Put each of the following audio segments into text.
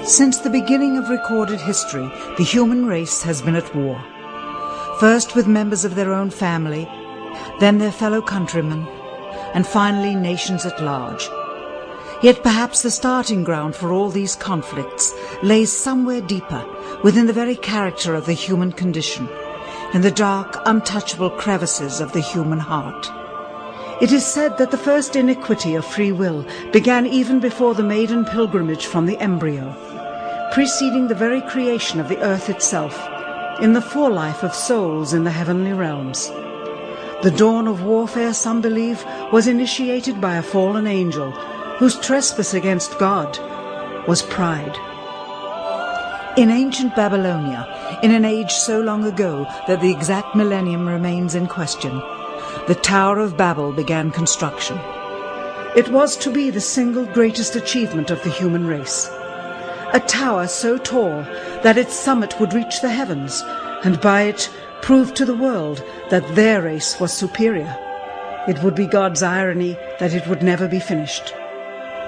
Since the beginning of recorded history, the human race has been at war. First with members of their own family, then their fellow countrymen, and finally nations at large. Yet perhaps the starting ground for all these conflicts lays somewhere deeper, within the very character of the human condition, in the dark, untouchable crevices of the human heart. It is said that the first iniquity of free will began even before the maiden pilgrimage from the embryo, preceding the very creation of the earth itself, in the forelife of souls in the heavenly realms. The dawn of warfare, some believe, was initiated by a fallen angel, whose trespass against God was pride. In ancient Babylonia, in an age so long ago that the exact millennium remains in question, the Tower of Babel began construction. It was to be the single greatest achievement of the human race. A tower so tall that its summit would reach the heavens, and by it prove to the world that their race was superior. It would be God's irony that it would never be finished.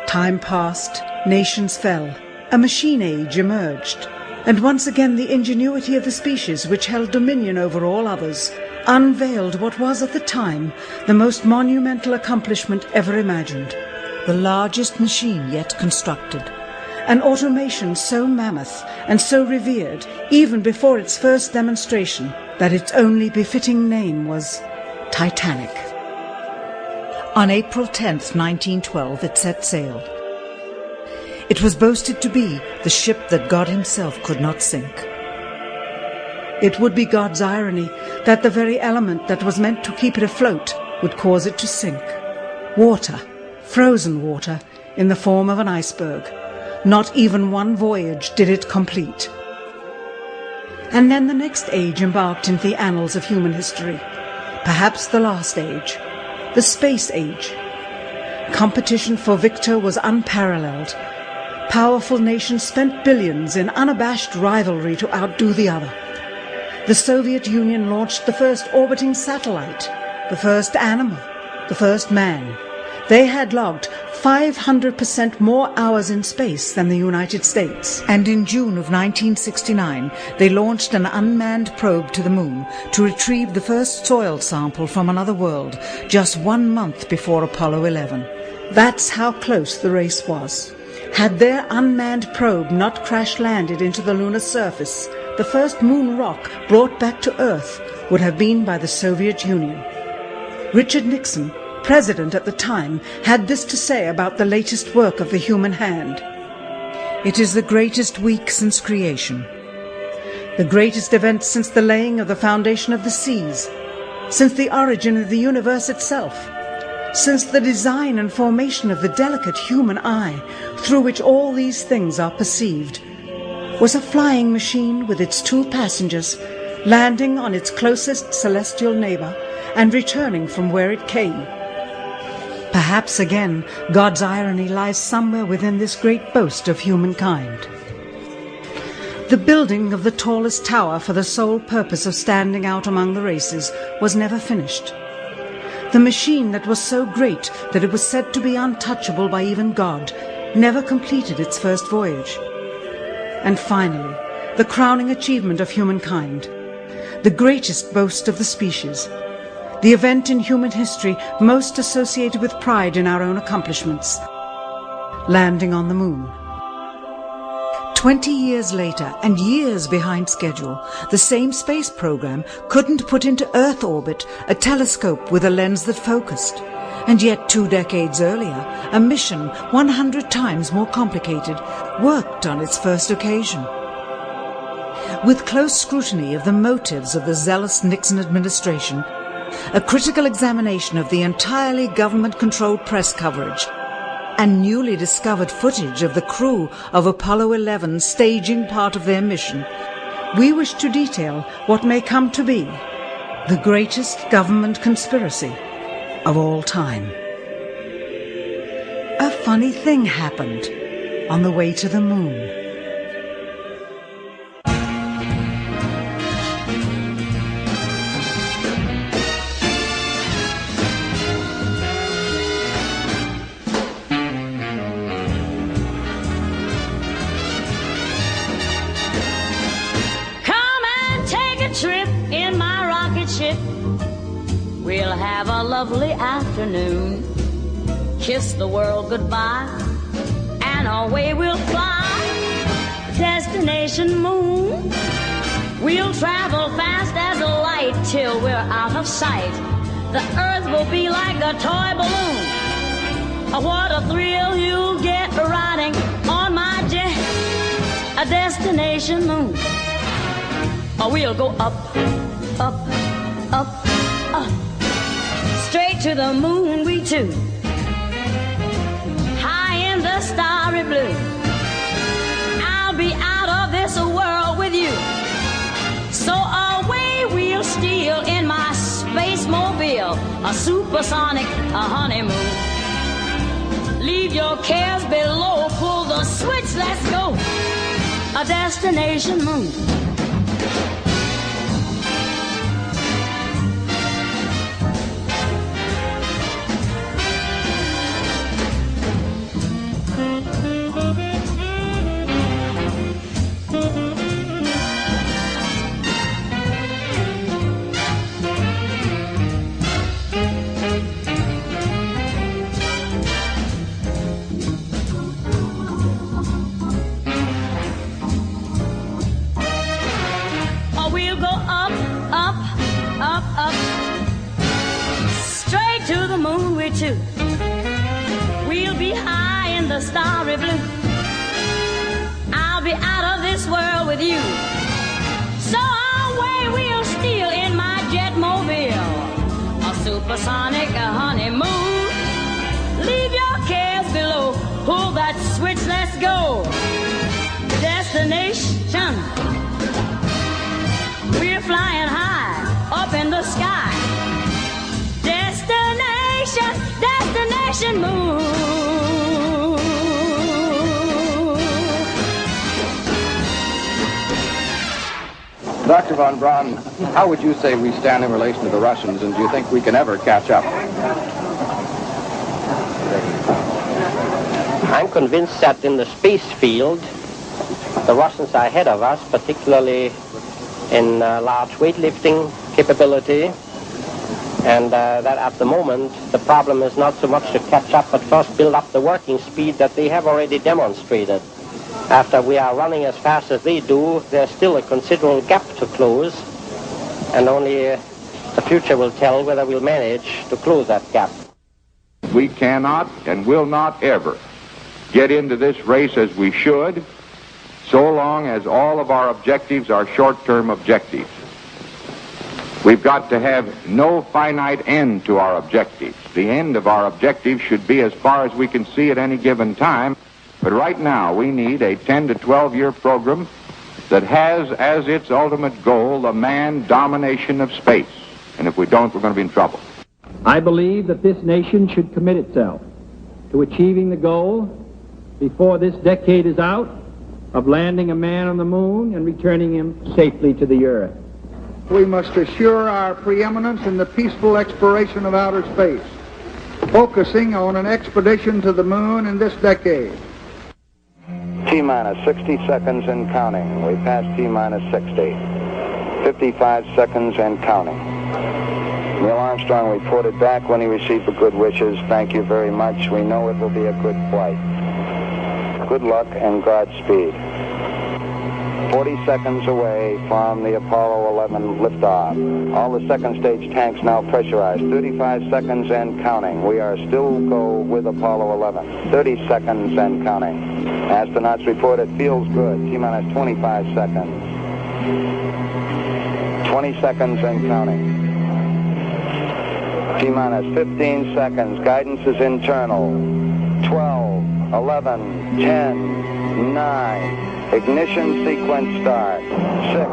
Time passed, nations fell, a machine age emerged, and once again the ingenuity of the species which held dominion over all others unveiled what was at the time the most monumental accomplishment ever imagined, the largest machine yet constructed, an automation so mammoth and so revered even before its first demonstration that its only befitting name was Titanic. On April 10th, 1912, it set sail. It was boasted to be the ship that God himself could not sink. It would be God's irony that the very element that was meant to keep it afloat would cause it to sink. Water, frozen water, in the form of an iceberg. Not even one voyage did it complete. And then the next age embarked into the annals of human history, perhaps the last age, the space age. Competition for victor was unparalleled. Powerful nations spent billions in unabashed rivalry to outdo the other. The Soviet Union launched the first orbiting satellite, the first animal, the first man. They had logged 500% more hours in space than the United States. And in June of 1969, they launched an unmanned probe to the moon to retrieve the first soil sample from another world, just 1 month before Apollo 11. That's how close the race was. Had their unmanned probe not crash-landed into the lunar surface, the first moon rock brought back to Earth would have been by the Soviet Union. Richard Nixon, president at the time, had this to say about the latest work of the human hand. It is the greatest week since creation, the greatest event since the laying of the foundation of the seas, since the origin of the universe itself, since the design and formation of the delicate human eye through which all these things are perceived, was a flying machine with its 2 passengers landing on its closest celestial neighbor and returning from where it came. Perhaps again God's irony lies somewhere within this great boast of humankind. The building of the tallest tower for the sole purpose of standing out among the races was never finished. The machine that was so great that it was said to be untouchable by even God never completed its first voyage. And finally, the crowning achievement of humankind, the greatest boast of the species, the event in human history most associated with pride in our own accomplishments, landing on the moon. 20 years later, and years behind schedule, the same space program couldn't put into Earth orbit a telescope with a lens that focused. And yet 2 decades earlier, a mission 100 times more complicated worked on its first occasion. With close scrutiny of the motives of the zealous Nixon administration, a critical examination of the entirely government-controlled press coverage, and newly discovered footage of the crew of Apollo 11 staging part of their mission, we wish to detail what may come to be the greatest government conspiracy of all time. A funny thing happened on the way to the moon. we'll have a lovely afternoon. Kiss the world goodbye, and away we'll fly. Destination moon. We'll travel fast as a light till we're out of sight. The earth will be like a toy balloon. What a thrill you'll get riding on my jet. A destination moon. We'll go up, up, up, up. Straight to the moon we two. High in the starry blue. I'll be out of this world with you. So away we'll steal in my space mobile, a supersonic, a honeymoon. Leave your cares below, pull the switch, let's go. A destination moon. Too. We'll be high in the starry blue. I'll be out of this world with you. So away we'll steal in my jet mobile, a supersonic, a honeymoon. Leave your cares below, pull that switch, let's go. Destination. We're flying high up in the sky. Destination moon. Dr. von Braun, how would you say we stand in relation to the Russians, and do you think we can ever catch up? I'm convinced that in the space field, the Russians are ahead of us, particularly in large weightlifting capability. And that at the moment, the problem is not so much to catch up, but first build up the working speed that they have already demonstrated. After we are running as fast as they do, there's still a considerable gap to close, and only the future will tell whether we'll manage to close that gap. We cannot and will not ever get into this race as we should, so long as all of our objectives are short-term objectives. We've got to have no finite end to our objectives. The end of our objectives should be as far as we can see at any given time. But right now, we need a 10 to 12-year program that has as its ultimate goal the man domination of space. And if we don't, we're going to be in trouble. I believe that this nation should commit itself to achieving the goal before this decade is out of landing a man on the moon and returning him safely to the earth. We must assure our preeminence in the peaceful exploration of outer space, focusing on an expedition to the moon in this decade. T-minus 60 seconds and counting. We passed T-minus 60. 55 seconds and counting. Neil Armstrong reported back when he received the good wishes. Thank you very much. We know it will be a good flight. Good luck and Godspeed. 40 seconds away from the Apollo 11 liftoff. All the second stage tanks now pressurized. 35 seconds and counting. We are still go with Apollo 11. 30 seconds and counting. Astronauts report it feels good. T-minus 25 seconds. 20 seconds and counting. T-minus 15 seconds. Guidance is internal. 12, 11, 10, 9. Ignition sequence start. 6.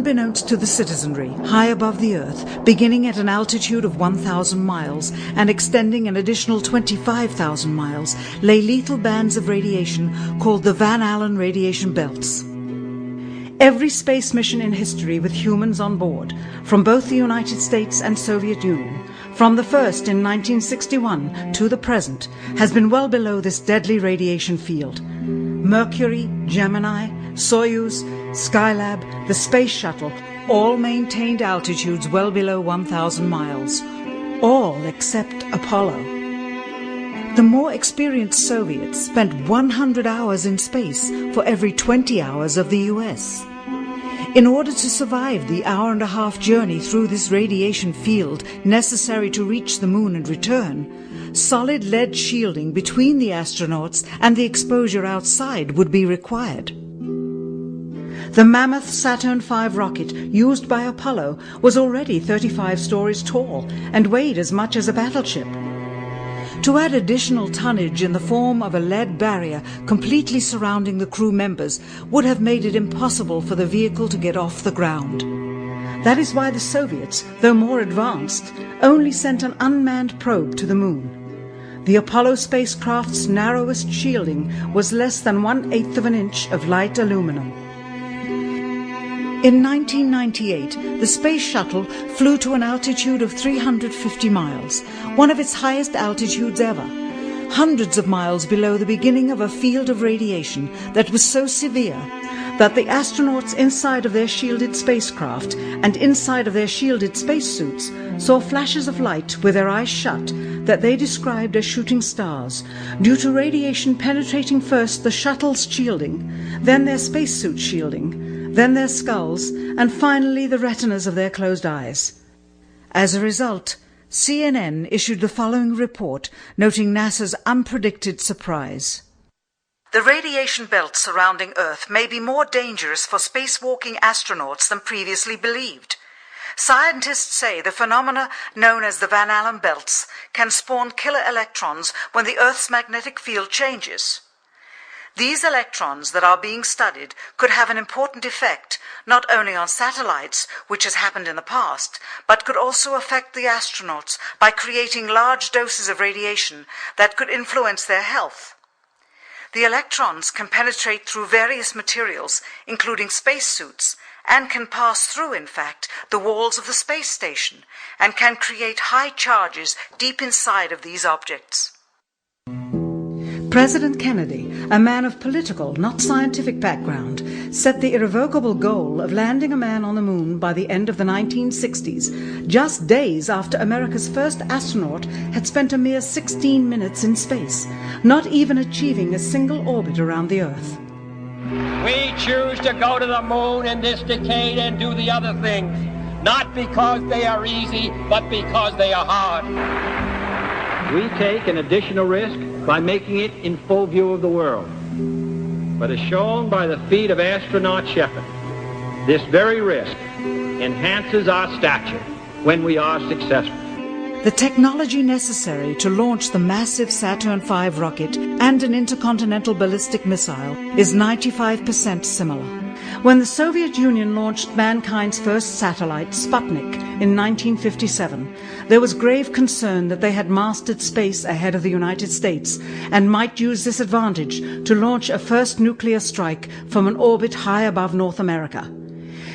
unbeknownst to the citizenry, high above the Earth, beginning at an altitude of 1,000 miles and extending an additional 25,000 miles, lay lethal bands of radiation called the Van Allen radiation belts. Every space mission in history with humans on board, from both the United States and Soviet Union, from the first in 1961 to the present, has been well below this deadly radiation field. Mercury, Gemini, Soyuz, Skylab, the Space Shuttle, all maintained altitudes well below 1,000 miles. All except Apollo. The more experienced Soviets spent 100 hours in space for every 20 hours of the US. In order to survive the hour-and-a-half journey through this radiation field necessary to reach the moon and return, solid lead shielding between the astronauts and the exposure outside would be required. The mammoth Saturn V rocket used by Apollo was already 35 stories tall and weighed as much as a battleship. To add additional tonnage in the form of a lead barrier completely surrounding the crew members would have made it impossible for the vehicle to get off the ground. That is why the Soviets, though more advanced, only sent an unmanned probe to the moon. The Apollo spacecraft's narrowest shielding was less than 1/8 of an inch of light aluminum. In 1998, the Space Shuttle flew to an altitude of 350 miles, one of its highest altitudes ever, hundreds of miles below the beginning of a field of radiation that was so severe that the astronauts inside of their shielded spacecraft and inside of their shielded spacesuits saw flashes of light with their eyes shut that they described as shooting stars, due to radiation penetrating first the shuttle's shielding, then their spacesuit shielding, then their skulls, and finally the retinas of their closed eyes. As a result, CNN issued the following report noting NASA's unpredicted surprise. The radiation belt surrounding Earth may be more dangerous for spacewalking astronauts than previously believed. Scientists say the phenomena known as the Van Allen belts can spawn killer electrons when the Earth's magnetic field changes. These electrons that are being studied could have an important effect not only on satellites, which has happened in the past, but could also affect the astronauts by creating large doses of radiation that could influence their health. The electrons can penetrate through various materials, including spacesuits, and can pass through, in fact, the walls of the space station, and can create high charges deep inside of these objects. President Kennedy, a man of political, not scientific background, set the irrevocable goal of landing a man on the moon by the end of the 1960s, just days after America's first astronaut had spent a mere 16 minutes in space, not even achieving a single orbit around the Earth. We choose to go to the moon in this decade and do the other things, not because they are easy, but because they are hard. We take an additional risk by making it in full view of the world. But as shown by the feat of astronaut Shepard, this very risk enhances our stature when we are successful. The technology necessary to launch the massive Saturn V rocket and an intercontinental ballistic missile is 95% similar. When the Soviet Union launched mankind's first satellite, Sputnik, in 1957, there was grave concern that they had mastered space ahead of the United States and might use this advantage to launch a first nuclear strike from an orbit high above North America.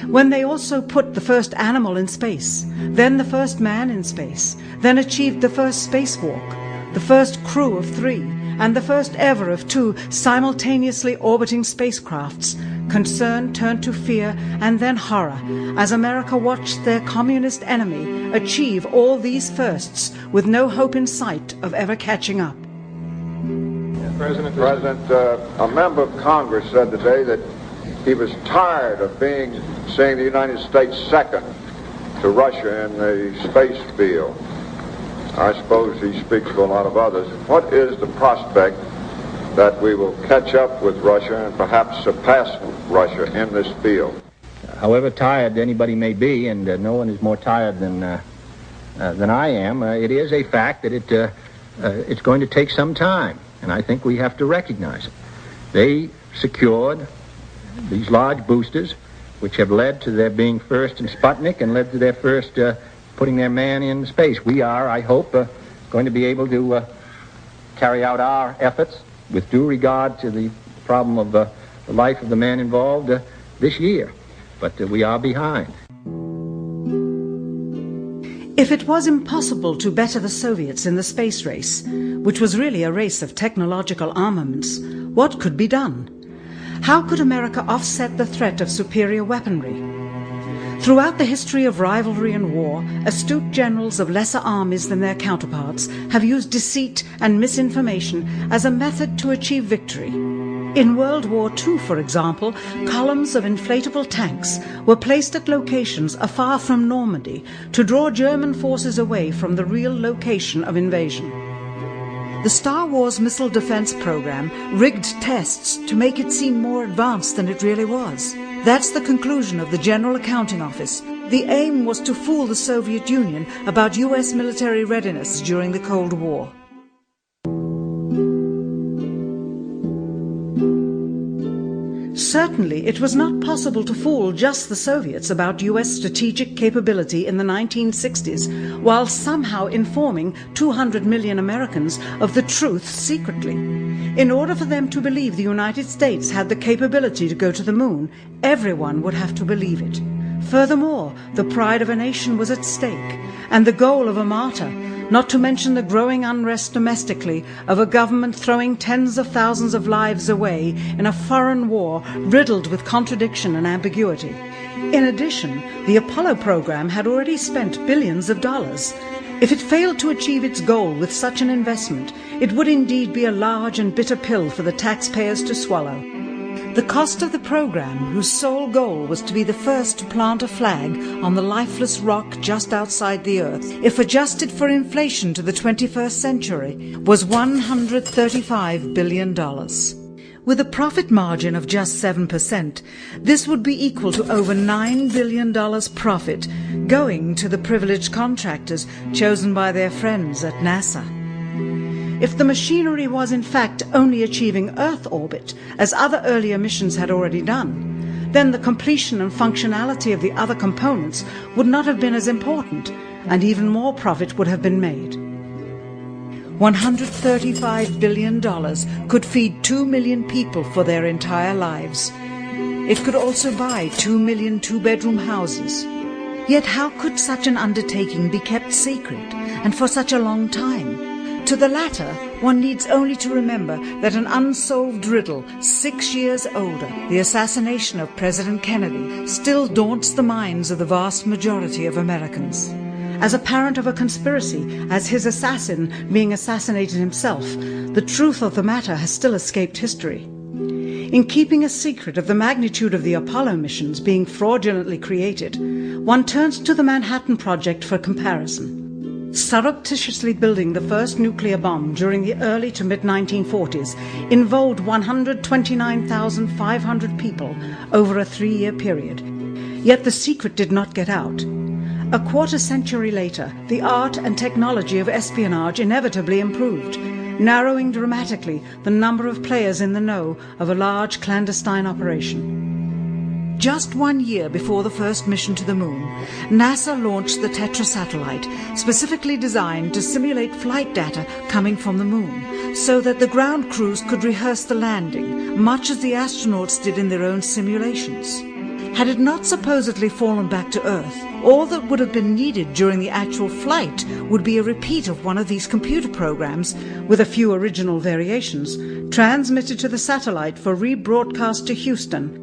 When they also put the first animal in space, then the first man in space, then achieved the first spacewalk, the first crew of 3, and the first ever of 2 simultaneously orbiting spacecrafts, concern turned to fear and then horror as America watched their communist enemy achieve all these firsts with no hope in sight of ever catching up. President, a member of Congress said today that he was tired of seeing the United States second to Russia in the space field. I suppose he speaks for a lot of others. What is the prospect that we will catch up with Russia and perhaps surpass Russia in this field? However tired anybody may be, and no one is more tired than I am, it is a fact that it's going to take some time, and I think we have to recognize it. They secured these large boosters which have led to their being first in Sputnik and led to their first putting their man in space. We are, I hope, going to be able to carry out our efforts with due regard to the problem of the life of the man involved this year. But we are behind. If it was impossible to better the Soviets in the space race, which was really a race of technological armaments, what could be done? How could America offset the threat of superior weaponry? Throughout the history of rivalry and war, astute generals of lesser armies than their counterparts have used deceit and misinformation as a method to achieve victory. In World War II, for example, columns of inflatable tanks were placed at locations afar from Normandy to draw German forces away from the real location of invasion. The Star Wars missile defense program rigged tests to make it seem more advanced than it really was. That's the conclusion of the General Accounting Office. The aim was to fool the Soviet Union about US military readiness during the Cold War. Certainly, it was not possible to fool just the Soviets about US strategic capability in the 1960s, while somehow informing 200 million Americans of the truth secretly. In order for them to believe the United States had the capability to go to the moon, everyone would have to believe it. Furthermore, the pride of a nation was at stake, and the goal of a martyr, not to mention the growing unrest domestically of a government throwing tens of thousands of lives away in a foreign war riddled with contradiction and ambiguity. In addition, the Apollo program had already spent billions of dollars. If it failed to achieve its goal with such an investment, it would indeed be a large and bitter pill for the taxpayers to swallow. The cost of the program, whose sole goal was to be the first to plant a flag on the lifeless rock just outside the Earth, if adjusted for inflation to the 21st century, was $135 billion. With a profit margin of just 7%, this would be equal to over $9 billion profit going to the privileged contractors chosen by their friends at NASA. If the machinery was in fact only achieving Earth orbit, as other earlier missions had already done, then the completion and functionality of the other components would not have been as important, and even more profit would have been made. $135 billion could feed 2 million people for their entire lives. It could also buy 2 million two-bedroom houses. Yet how could such an undertaking be kept secret, and for such a long time? To the latter, one needs only to remember that an unsolved riddle 6 years older, the assassination of President Kennedy, still daunts the minds of the vast majority of Americans. As a parent of a conspiracy, as his assassin being assassinated himself, the truth of the matter has still escaped history. In keeping a secret of the magnitude of the Apollo missions being fraudulently created, one turns to the Manhattan Project for comparison. Surreptitiously building the first nuclear bomb during the early to mid-1940s involved 129,500 people over a 3-year period. Yet the secret did not get out. A quarter century later, the art and technology of espionage inevitably improved, narrowing dramatically the number of players in the know of a large clandestine operation. Just 1 year before the first mission to the moon, NASA launched the Tetra satellite, specifically designed to simulate flight data coming from the moon, so that the ground crews could rehearse the landing, much as the astronauts did in their own simulations. Had it not supposedly fallen back to Earth, all that would have been needed during the actual flight would be a repeat of one of these computer programs, with a few original variations, transmitted to the satellite for rebroadcast to Houston.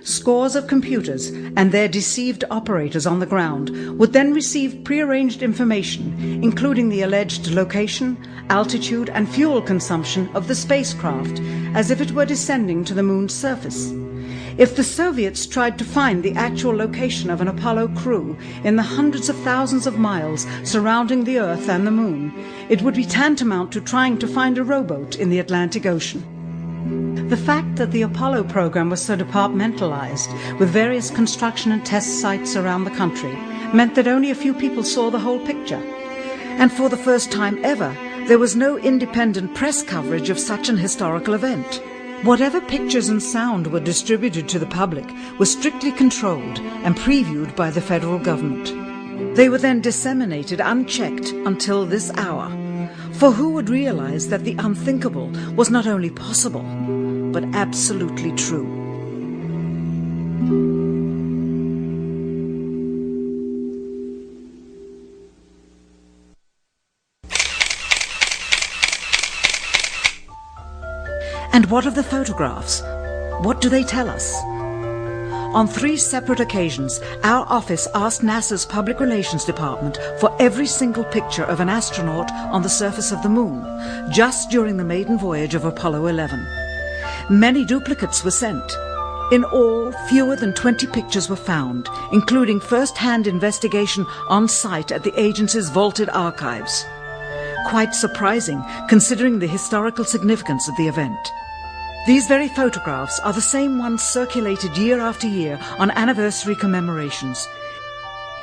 Scores of computers and their deceived operators on the ground would then receive prearranged information, including the alleged location, altitude and fuel consumption of the spacecraft, as if it were descending to the moon's surface. If the Soviets tried to find the actual location of an Apollo crew in the hundreds of thousands of miles surrounding the Earth and the moon, it would be tantamount to trying to find a rowboat in the Atlantic Ocean. The fact that the Apollo program was so departmentalized, with various construction and test sites around the country, meant that only a few people saw the whole picture. And for the first time ever, there was no independent press coverage of such an historical event. Whatever pictures and sound were distributed to the public were strictly controlled and previewed by the federal government. They were then disseminated unchecked until this hour. For who would realize that the unthinkable was not only possible, but absolutely true? And what of the photographs? What do they tell us? On 3 separate occasions, our office asked NASA's Public Relations Department for every single picture of an astronaut on the surface of the Moon, just during the maiden voyage of Apollo 11. Many duplicates were sent. In all, fewer than 20 pictures were found, including first-hand investigation on site at the agency's vaulted archives. Quite surprising, considering the historical significance of the event. These very photographs are the same ones circulated year after year on anniversary commemorations.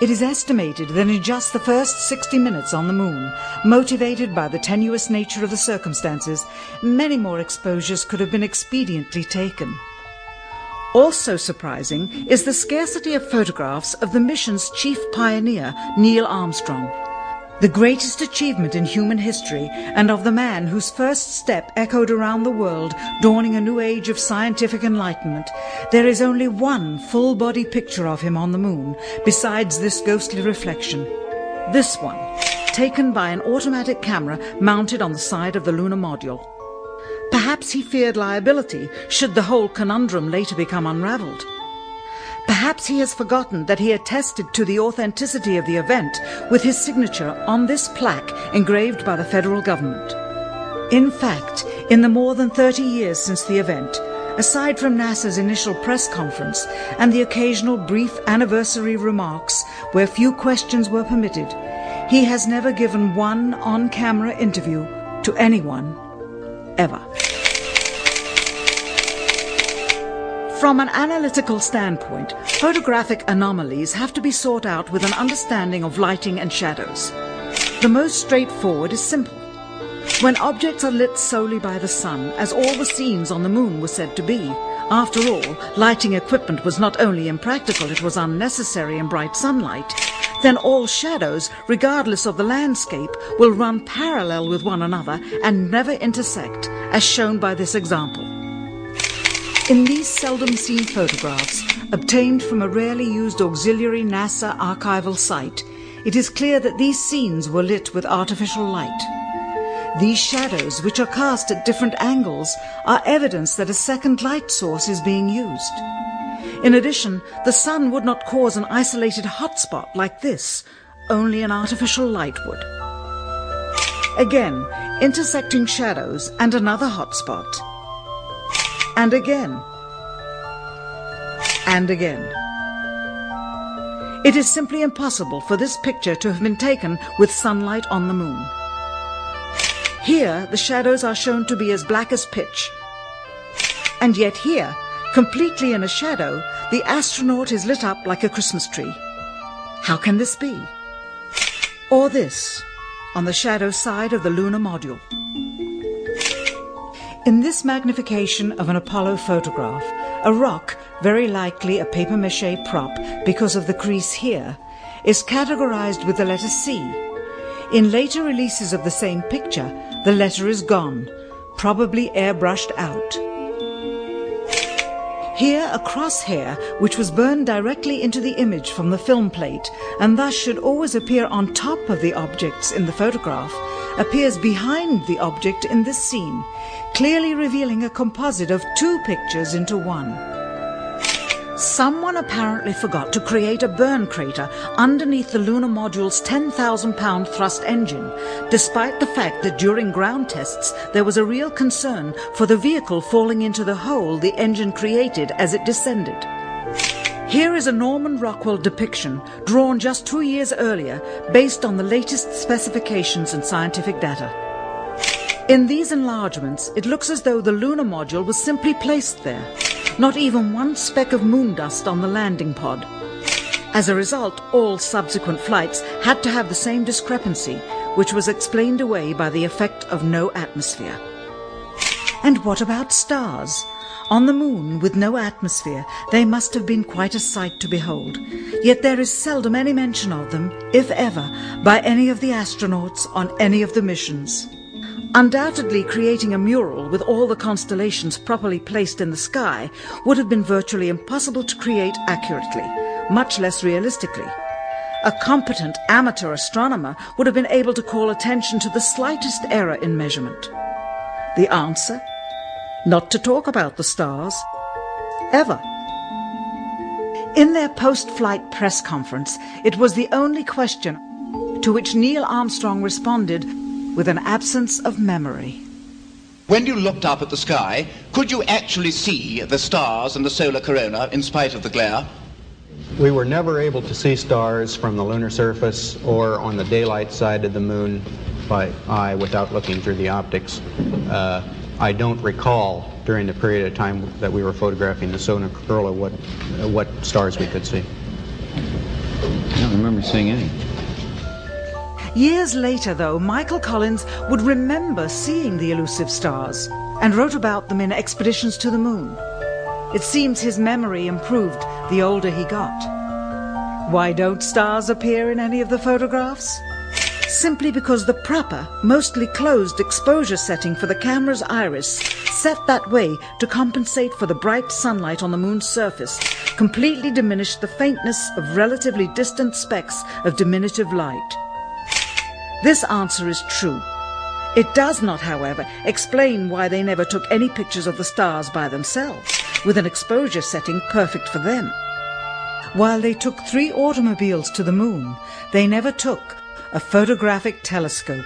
It is estimated that in just the first 60 minutes on the Moon, motivated by the tenuous nature of the circumstances, many more exposures could have been expediently taken. Also surprising is the scarcity of photographs of the mission's chief pioneer, Neil Armstrong. The greatest achievement in human history, and of the man whose first step echoed around the world, dawning a new age of scientific enlightenment, there is only one full-body picture of him on the Moon, besides this ghostly reflection. This one, taken by an automatic camera mounted on the side of the lunar module. Perhaps he feared liability should the whole conundrum later become unraveled. Perhaps he has forgotten that he attested to the authenticity of the event with his signature on this plaque engraved by the federal government. In fact, in the more than 30 years since the event, aside from NASA's initial press conference and the occasional brief anniversary remarks where few questions were permitted, he has never given one on-camera interview to anyone, ever. From an analytical standpoint, photographic anomalies have to be sought out with an understanding of lighting and shadows. The most straightforward is simple. When objects are lit solely by the sun, as all the scenes on the Moon were said to be, after all, lighting equipment was not only impractical, it was unnecessary in bright sunlight, then all shadows, regardless of the landscape, will run parallel with one another and never intersect, as shown by this example. In these seldom-seen photographs, obtained from a rarely used auxiliary NASA archival site, it is clear that these scenes were lit with artificial light. These shadows, which are cast at different angles, are evidence that a second light source is being used. In addition, the sun would not cause an isolated hotspot like this, only an artificial light would. Again, intersecting shadows and another hotspot. And again. And again. It is simply impossible for this picture to have been taken with sunlight on the Moon. Here, the shadows are shown to be as black as pitch. And yet here, completely in a shadow, the astronaut is lit up like a Christmas tree. How can this be? Or this, on the shadow side of the lunar module. In this magnification of an Apollo photograph, a rock, very likely a papier-mâché prop because of the crease here, is categorized with the letter C. In later releases of the same picture, the letter is gone, probably airbrushed out. Here a crosshair, which was burned directly into the image from the film plate, and thus should always appear on top of the objects in the photograph, appears behind the object in this scene, clearly revealing a composite of 2 pictures into one. Someone apparently forgot to create a burn crater underneath the lunar module's 10,000-pound thrust engine, despite the fact that during ground tests there was a real concern for the vehicle falling into the hole the engine created as it descended. Here is a Norman Rockwell depiction drawn just 2 years earlier based on the latest specifications and scientific data. In these enlargements, it looks as though the lunar module was simply placed there, not even one speck of moon dust on the landing pod. As a result, all subsequent flights had to have the same discrepancy, which was explained away by the effect of no atmosphere. And what about stars? On the moon, with no atmosphere, they must have been quite a sight to behold. Yet there is seldom any mention of them, if ever, by any of the astronauts on any of the missions. Undoubtedly, creating a mural with all the constellations properly placed in the sky would have been virtually impossible to create accurately, much less realistically. A competent amateur astronomer would have been able to call attention to the slightest error in measurement. The answer? Not to talk about the stars. Ever. In their post-flight press conference, it was the only question to which Neil Armstrong responded with an absence of memory. When you looked up at the sky, could you actually see the stars and the solar corona in spite of the glare? We were never able to see stars from the lunar surface or on the daylight side of the moon by eye without looking through the optics. I don't recall during the period of time that we were photographing the solar corona what stars we could see. I don't remember seeing any. Years later, though, Michael Collins would remember seeing the elusive stars and wrote about them in Expeditions to the Moon. It seems his memory improved the older he got. Why don't stars appear in any of the photographs? Simply because the proper, mostly closed exposure setting for the camera's iris, set that way to compensate for the bright sunlight on the moon's surface, completely diminished the faintness of relatively distant specks of diminutive light. This answer is true. It does not, however, explain why they never took any pictures of the stars by themselves, with an exposure setting perfect for them. While they took 3 automobiles to the moon, they never took a photographic telescope.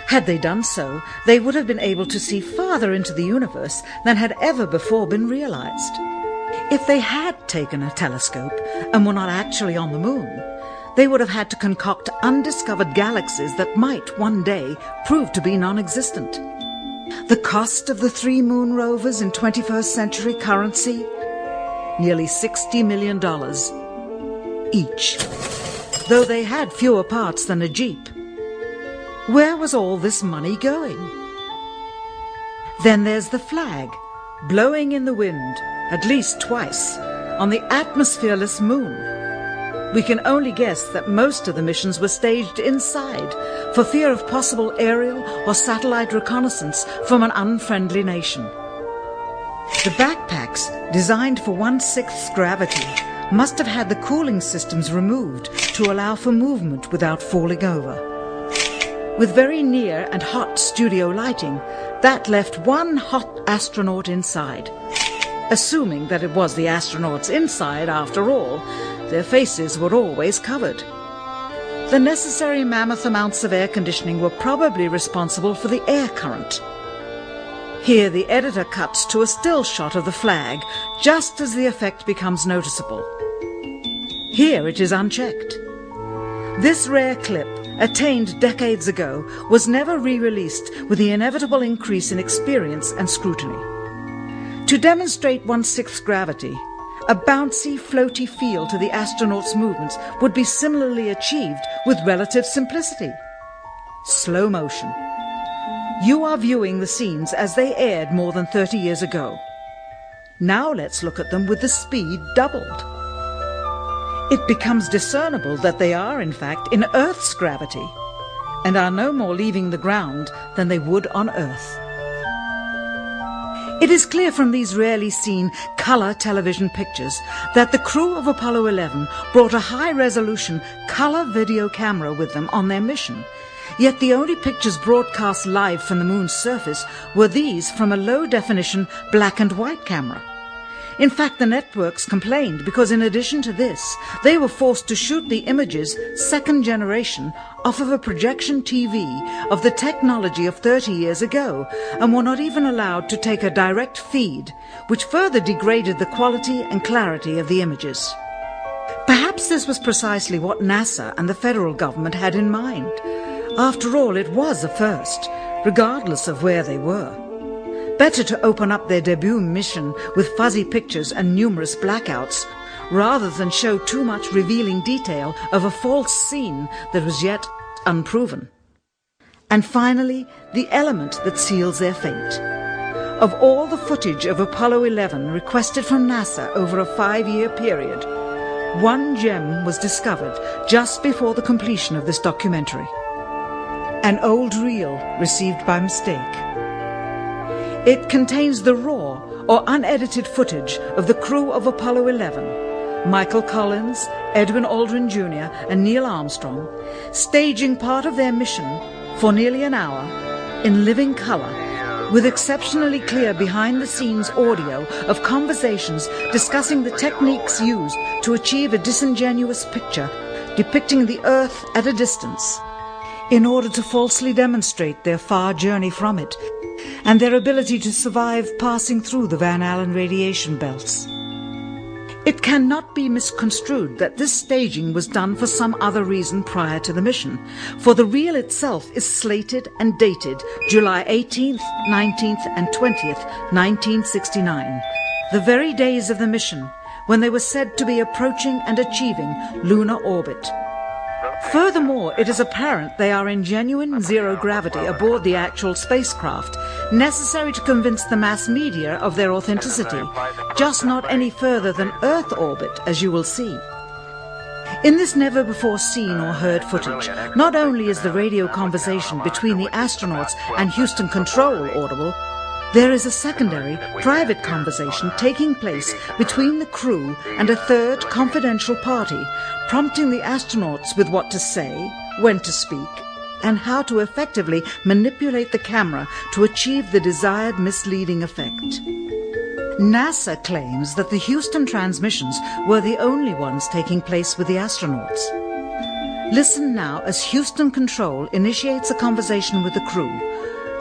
Had they done so, they would have been able to see farther into the universe than had ever before been realized. If they had taken a telescope and were not actually on the moon, they would have had to concoct undiscovered galaxies that might one day prove to be non-existent. The cost of the 3 moon rovers in 21st century currency? Nearly $60 million each, though they had fewer parts than a Jeep. Where was all this money going? Then there's the flag, blowing in the wind, at least twice, on the atmosphereless moon. We can only guess that most of the missions were staged inside for fear of possible aerial or satellite reconnaissance from an unfriendly nation. The backpacks, designed for 1/6 gravity, must have had the cooling systems removed to allow for movement without falling over. With very near and hot studio lighting, that left one hot astronaut inside. Assuming that it was the astronauts inside after all, their faces were always covered. The necessary mammoth amounts of air conditioning were probably responsible for the air current. Here the editor cuts to a still shot of the flag, just as the effect becomes noticeable. Here it is unchecked. This rare clip, attained decades ago, was never re-released with the inevitable increase in experience and scrutiny. To demonstrate 1/6 gravity, a bouncy, floaty feel to the astronauts' movements would be similarly achieved with relative simplicity. Slow motion. You are viewing the scenes as they aired more than 30 years ago. Now let's look at them with the speed doubled. It becomes discernible that they are, in fact, in Earth's gravity, and are no more leaving the ground than they would on Earth. It is clear from these rarely seen colour television pictures that the crew of Apollo 11 brought a high-resolution colour video camera with them on their mission, yet the only pictures broadcast live from the moon's surface were these from a low-definition black and white camera. In fact, the networks complained because in addition to this, they were forced to shoot the images, second generation, off of a projection TV of the technology of 30 years ago, and were not even allowed to take a direct feed, which further degraded the quality and clarity of the images. Perhaps this was precisely what NASA and the federal government had in mind. After all, it was a first, regardless of where they were. Better to open up their debut mission with fuzzy pictures and numerous blackouts, rather than show too much revealing detail of a false scene that was yet unproven. And finally, the element that seals their fate. Of all the footage of Apollo 11 requested from NASA over a 5-year period, one gem was discovered just before the completion of this documentary. An old reel received by mistake. It contains the raw or unedited footage of the crew of Apollo 11, Michael Collins, Edwin Aldrin Jr. and Neil Armstrong, staging part of their mission for nearly an hour in living color, with exceptionally clear behind-the-scenes audio of conversations discussing the techniques used to achieve a disingenuous picture depicting the Earth at a distance, in order to falsely demonstrate their far journey from it and their ability to survive passing through the Van Allen radiation belts. It cannot be misconstrued that this staging was done for some other reason prior to the mission, for the reel itself is slated and dated July 18th, 19th and 20th, 1969, the very days of the mission when they were said to be approaching and achieving lunar orbit. Furthermore, it is apparent they are in genuine zero gravity aboard the actual spacecraft, necessary to convince the mass media of their authenticity, just not any further than Earth orbit, as you will see. In this never-before-seen or heard footage, not only is the radio conversation between the astronauts and Houston Control audible, there is a secondary, private conversation taking place between the crew and a third confidential party, prompting the astronauts with what to say, when to speak, and how to effectively manipulate the camera to achieve the desired misleading effect. NASA claims that the Houston transmissions were the only ones taking place with the astronauts. Listen now as Houston Control initiates a conversation with the crew,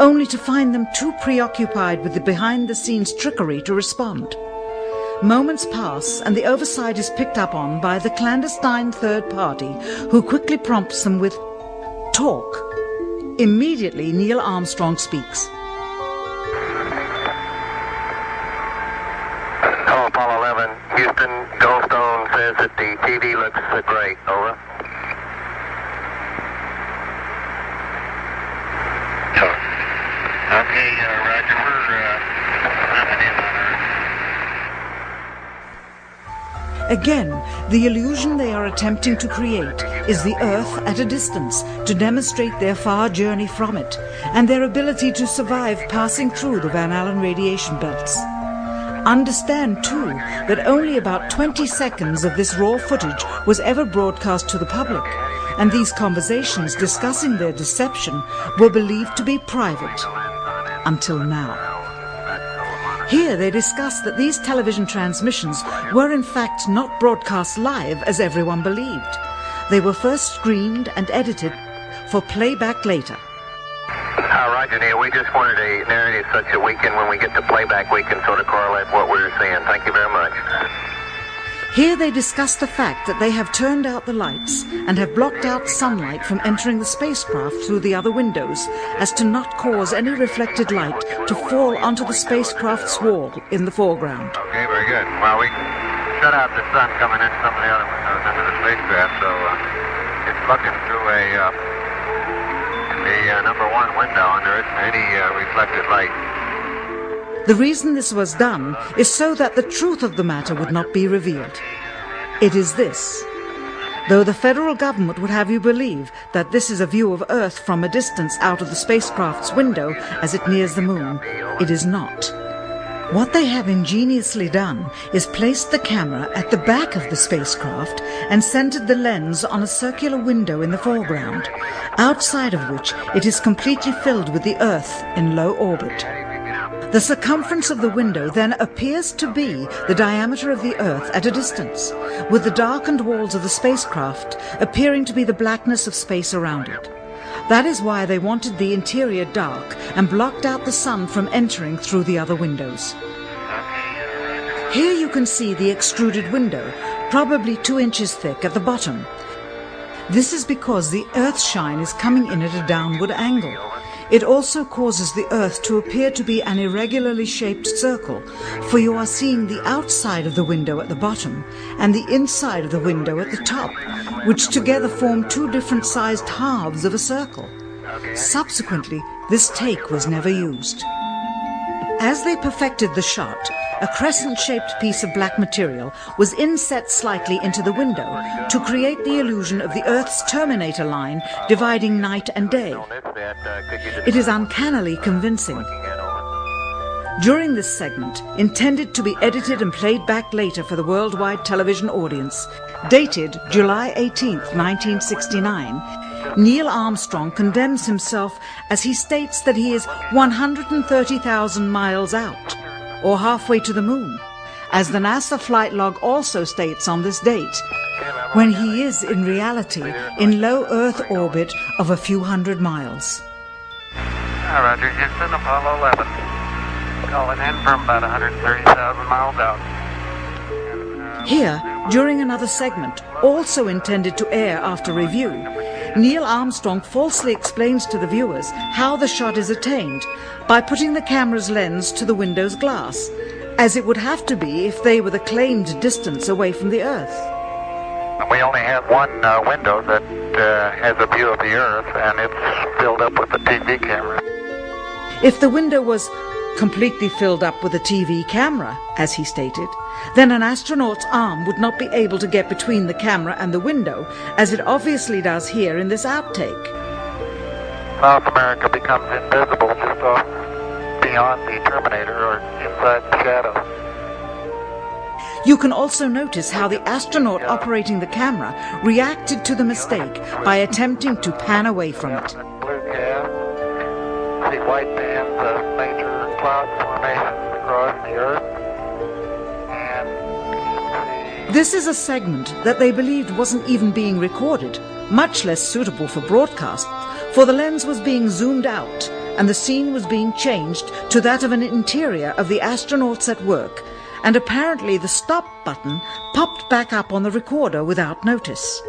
only to find them too preoccupied with the behind-the-scenes trickery to respond. Moments pass and the oversight is picked up on by the clandestine third party, who quickly prompts them with, "Talk." Immediately Neil Armstrong speaks. Hello, Apollo 11. Houston, Goldstone says that the TV looks great. Over. Okay, Roger, we're coming in on Earth. Again, the illusion they are attempting to create is the Earth at a distance to demonstrate their far journey from it and their ability to survive passing through the Van Allen radiation belts. Understand, too, that only about 20 seconds of this raw footage was ever broadcast to the public, and these conversations discussing their deception were believed to be private. Until now. Here they discuss that these television transmissions were in fact not broadcast live as everyone believed. They were first screened and edited for playback later. Roger, Neil, we just wanted a narrative such that we can, when we get to playback, we can sort of correlate what we were seeing. Thank you very much. Here they discuss the fact that they have turned out the lights and have blocked out sunlight from entering the spacecraft through the other windows, as to not cause any reflected light to fall onto the spacecraft's wall in the foreground. Okay, very good. Well, we shut out the sun coming in some of the other windows into the spacecraft, so it's looking through the number one window, and there isn't any reflected light. The reason this was done is so that the truth of the matter would not be revealed. It is this. Though the federal government would have you believe that this is a view of Earth from a distance out of the spacecraft's window as it nears the moon, it is not. What they have ingeniously done is placed the camera at the back of the spacecraft and centered the lens on a circular window in the foreground, outside of which it is completely filled with the Earth in low orbit. The circumference of the window then appears to be the diameter of the Earth at a distance, with the darkened walls of the spacecraft appearing to be the blackness of space around it. That is why they wanted the interior dark and blocked out the sun from entering through the other windows. Here you can see the extruded window, probably 2 inches thick at the bottom. This is because the Earth's shine is coming in at a downward angle. It also causes the Earth to appear to be an irregularly shaped circle, for you are seeing the outside of the window at the bottom and the inside of the window at the top, which together form 2 different sized halves of a circle. Subsequently, this take was never used. As they perfected the shot, a crescent-shaped piece of black material was inset slightly into the window to create the illusion of the Earth's terminator line dividing night and day. It is uncannily convincing. During this segment, intended to be edited and played back later for the worldwide television audience, dated July 18th, 1969, Neil Armstrong condemns himself as he states that he is 130,000 miles out, or halfway to the moon, as the NASA flight log also states on this date, when he is in reality in low Earth orbit of a few hundred miles. Roger, Houston, Apollo 11. Calling in from about 130,000 miles out. Here, during another segment, also intended to air after review, Neil Armstrong falsely explains to the viewers how the shot is attained by putting the camera's lens to the window's glass, as it would have to be if they were the claimed distance away from the Earth. We only have one window that has a view of the Earth, and it's filled up with a TV camera. If the window was completely filled up with a TV camera, as he stated, then an astronaut's arm would not be able to get between the camera and the window, as it obviously does here in this outtake. South America becomes invisible just off beyond the Terminator or inside the shadow. You can also notice how the astronaut operating the camera reacted to the mistake by attempting to pan away from it. Blue gas, see white bands of major cloud formations across the Earth. This is a segment that they believed wasn't even being recorded, much less suitable for broadcast, for the lens was being zoomed out and the scene was being changed to that of an interior of the astronauts at work, and apparently the stop button popped back up on the recorder without notice.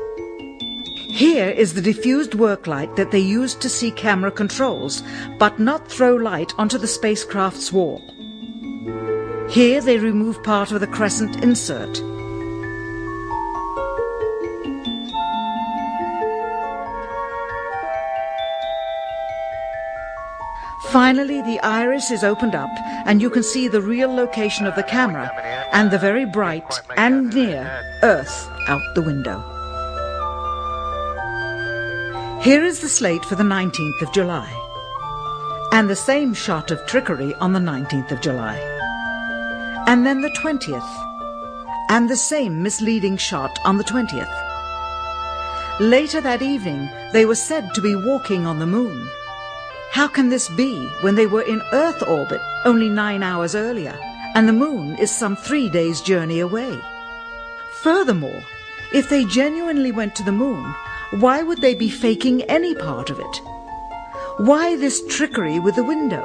Here is the diffused work light that they used to see camera controls, but not throw light onto the spacecraft's wall. Here they remove part of the crescent insert. Finally, the iris is opened up and you can see the real location of the camera and the very bright and near Earth out the window. Here is the slate for the 19th of July, and the same shot of trickery on the 19th of July, and then the 20th, and the same misleading shot on the 20th. Later that evening, they were said to be walking on the moon. How can this be when they were in Earth orbit only 9 hours earlier, and the moon is some 3 days' journey away? Furthermore, if they genuinely went to the moon, why would they be faking any part of it? Why this trickery with the window?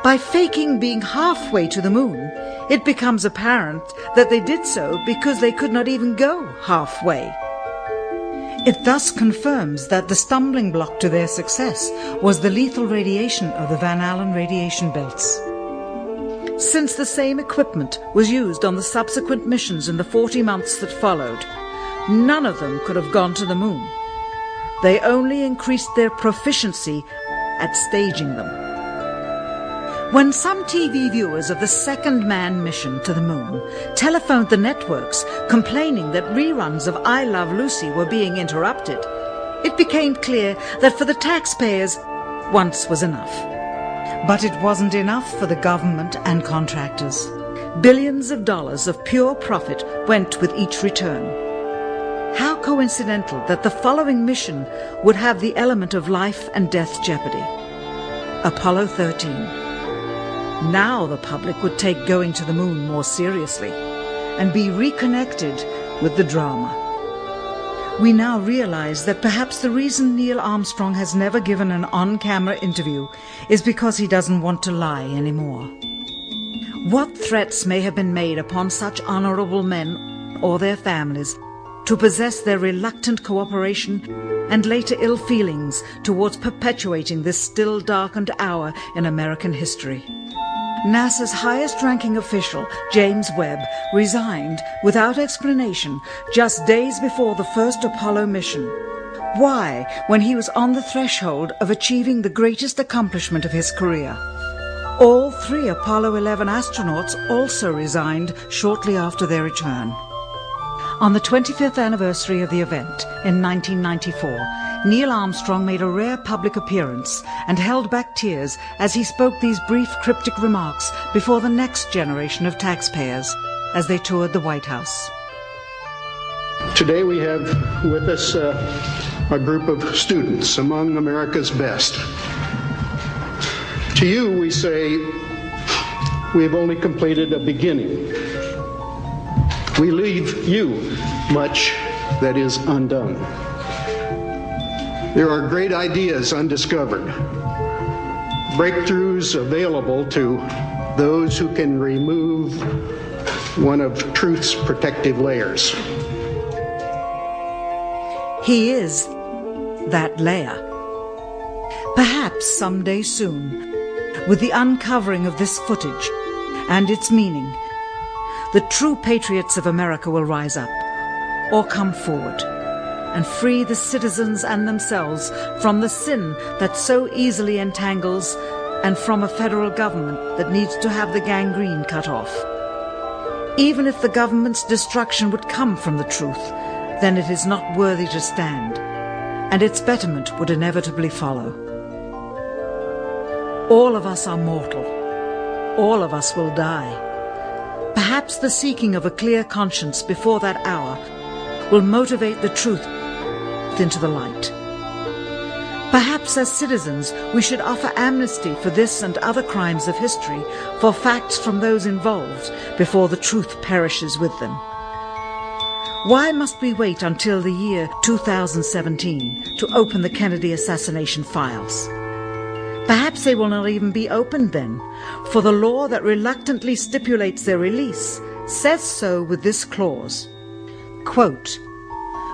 By faking being halfway to the moon, it becomes apparent that they did so because they could not even go halfway. It thus confirms that the stumbling block to their success was the lethal radiation of the Van Allen radiation belts. Since the same equipment was used on the subsequent missions in the 40 months that followed, none of them could have gone to the moon. They only increased their proficiency at staging them. When some TV viewers of the second manned mission to the moon telephoned the networks complaining that reruns of I Love Lucy were being interrupted, it became clear that for the taxpayers, once was enough. But it wasn't enough for the government and contractors. Billions of dollars of pure profit went with each return. How coincidental that the following mission would have the element of life and death jeopardy. Apollo 13. Now the public would take going to the moon more seriously and be reconnected with the drama. We now realize that perhaps the reason Neil Armstrong has never given an on-camera interview is because he doesn't want to lie anymore. What threats may have been made upon such honorable men or their families to possess their reluctant cooperation and later ill feelings towards perpetuating this still darkened hour in American history. NASA's highest-ranking official, James Webb, resigned without explanation just days before the first Apollo mission. Why, when he was on the threshold of achieving the greatest accomplishment of his career? All 3 Apollo 11 astronauts also resigned shortly after their return. On the 25th anniversary of the event in 1994, Neil Armstrong made a rare public appearance and held back tears as he spoke these brief cryptic remarks before the next generation of taxpayers as they toured the White House. Today we have with us a group of students among America's best. To you we say, we have only completed a beginning. We leave you much that is undone. There are great ideas undiscovered, breakthroughs available to those who can remove one of truth's protective layers. He is that layer. Perhaps someday soon, with the uncovering of this footage and its meaning, the true patriots of America will rise up or come forward and free the citizens and themselves from the sin that so easily entangles and from a federal government that needs to have the gangrene cut off. Even if the government's destruction would come from the truth, then it is not worthy to stand, and its betterment would inevitably follow. All of us are mortal. All of us will die. Perhaps the seeking of a clear conscience before that hour will motivate the truth into the light. Perhaps as citizens we should offer amnesty for this and other crimes of history, for facts from those involved, before the truth perishes with them. Why must we wait until the year 2017 to open the Kennedy assassination files? Perhaps they will not even be opened then, for the law that reluctantly stipulates their release says so with this clause, quote,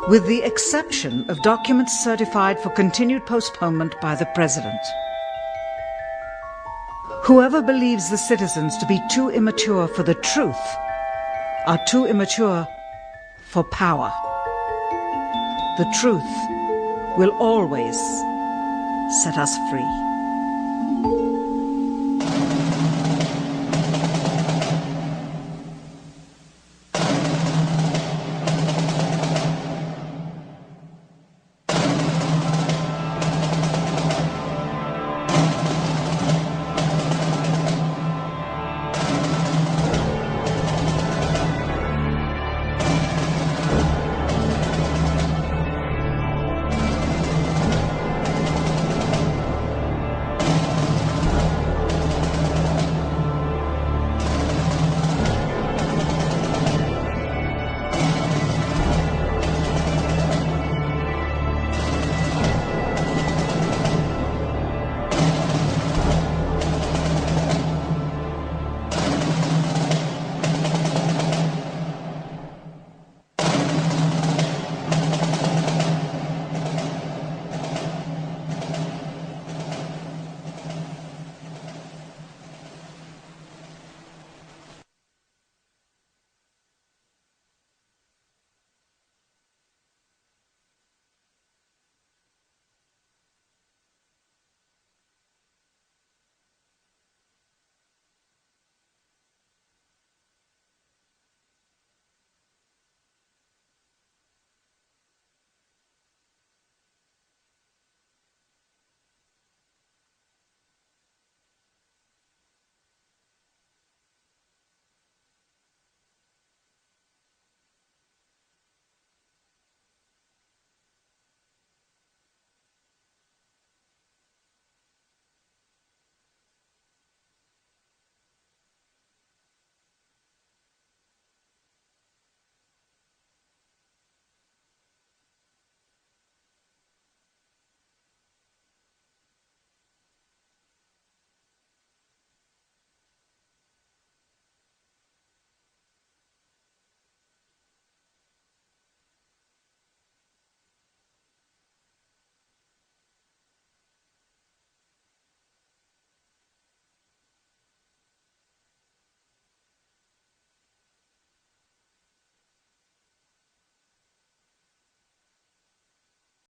with the exception of documents certified for continued postponement by the President. Whoever believes the citizens to be too immature for the truth are too immature for power. The truth will always set us free.